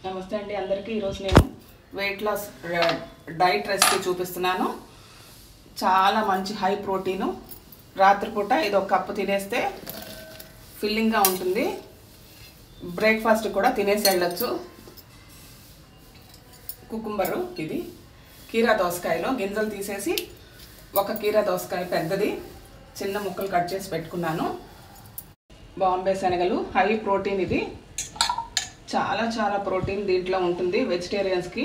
నమస్తే అండి అందరికీ. ఈరోజు నేను వెయిట్ లాస్ డైట్ రెసిపీ చూపిస్తున్నాను. చాలా మంచి హై ప్రోటీను. రాత్రిపూట ఇది ఒక కప్పు తినేస్తే ఫిల్లింగ్గా ఉంటుంది. బ్రేక్ఫాస్ట్ కూడా తినేసి వెళ్ళొచ్చు. కుకుంబరు, ఇది కీరా దోసకాయలో గింజలు తీసేసి ఒక కీరా దోసకాయ పెద్దది చిన్న ముక్కలు కట్ చేసి పెట్టుకున్నాను. బాంబే శనగలు, హై ప్రోటీన్. ఇది చాలా ప్రోటీన్ దీంట్లో ఉంటుంది. వెజిటేరియన్స్కి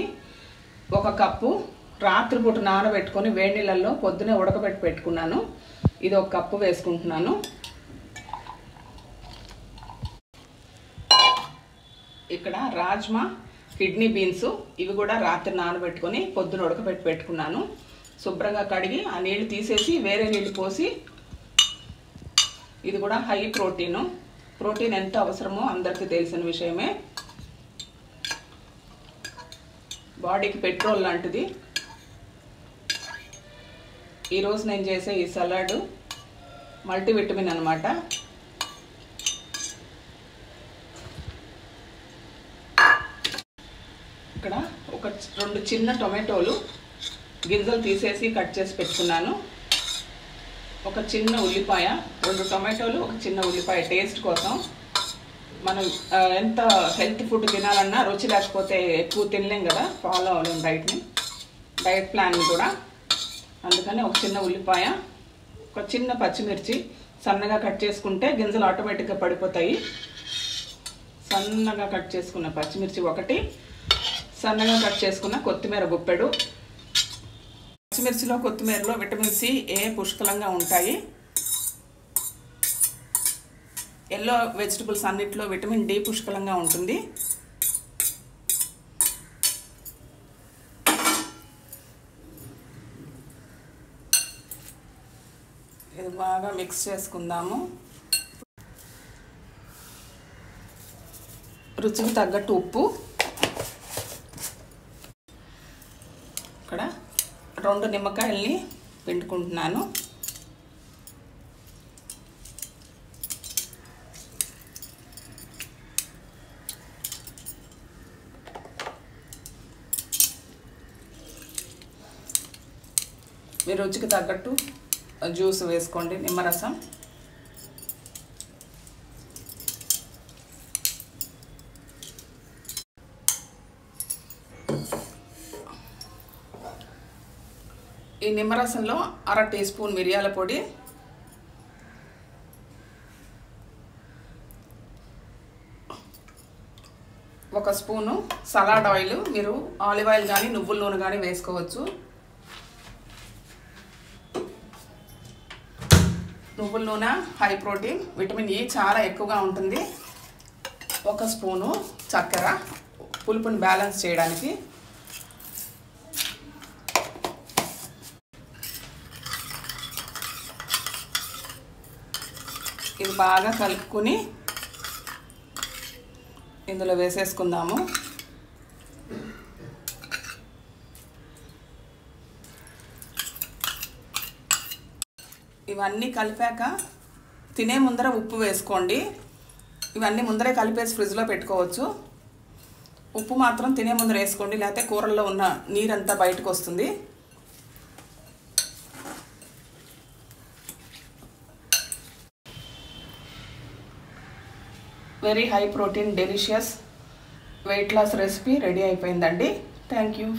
ఒక కప్పు రాత్రిపూట నానబెట్టుకొని వేడి నీళ్ళల్లో పొద్దునే ఉడకబెట్టి పెట్టుకున్నాను. ఇది ఒక కప్పు వేసుకుంటున్నాను. ఇక్కడ రాజ్మా, కిడ్నీ బీన్స్, ఇవి కూడా రాత్రి నానబెట్టుకొని పొద్దున ఉడకబెట్టి పెట్టుకున్నాను. శుభ్రంగా కడిగి ఆ నీళ్ళు తీసేసి వేరే నీళ్ళు పోసి, ఇది కూడా హై ప్రోటీను. ప్రోటీన్ ఎంత అవసరమో అందరికీ తెలిసిన విషయమే. బాడీకి పెట్రోల్ లాంటిది. ఈరోజు నేను చేసే ఈ సలాడ్ మల్టీవిటమిన్ అన్నమాట. ఇక్కడ ఒక 2 చిన్న టొమాటోలు గింజలు తీసేసి కట్ చేసి పెట్టుకున్నాను. ఒక చిన్న ఉల్లిపాయ, 2 టొమాటోలు, ఒక చిన్న ఉల్లిపాయ టేస్ట్ కోసం. మనం ఎంత హెల్త్ ఫుడ్ తినాలన్నా రుచి లేకపోతే ఎక్కువ తినలేం కదా, ఫాలో అవ్వలేం డైట్ ప్లాన్ని కూడా. అందుకని ఒక చిన్న ఉల్లిపాయ, ఒక చిన్న పచ్చిమిర్చి సన్నగా కట్ చేసుకుంటే గింజలు ఆటోమేటిక్గా పడిపోతాయి. సన్నగా కట్ చేసుకున్న పచ్చిమిర్చి ఒకటి, సన్నగా కట్ చేసుకున్న కొత్తిమీర గుప్పెడు. పచ్చిమిర్చిలో కొత్తిమీరలో విటమిన్ సి, ఏ పుష్కలంగా ఉంటాయి. ఎల్లో వెజిటబుల్స్ అన్నిట్లో విటమిన్ డి పుష్కలంగా ఉంటుంది. ఇది బాగా మిక్స్ చేసుకుందాము. రుచికి తగ్గట్టు ఉప్పు. ఇక్కడ 2 నిమ్మకాయల్ని పిండుకుంటున్నాను. మీ రుచికి తగ్గట్టు జ్యూస్ వేసుకోండి, నిమ్మరసం. ఈ నిమ్మరసంలో 1/2 టీ స్పూన్ మిరియాల పొడి, 1 స్పూను సలాడ్ ఆయిల్. మీరు ఆలివ్ ఆయిల్ కానీ నువ్వుల నూనె కానీ వేసుకోవచ్చు. నువ్వుల నూనె హై ప్రోటీన్, విటమిన్ ఈ చాలా ఎక్కువగా ఉంటుంది. 1 స్పూను చక్కెర, పులుపుని బ్యాలెన్స్ చేయడానికి. ఇది బాగా కలుపుకొని ఇందులో వేసేసుకుందాము. ఇవన్నీ కలిపాక తినే ముందర ఉప్పు వేసుకోండి. ఇవన్నీ ముందరే కలిపేసి ఫ్రిడ్జ్లో పెట్టుకోవచ్చు. ఉప్పు మాత్రం తినే ముందర వేసుకోండి, లేకపోతే కూరల్లో ఉన్న నీరంతా బయటకు వస్తుంది. Very high protein delicious weight loss recipe ready అయిపోయిందండి. Thank you.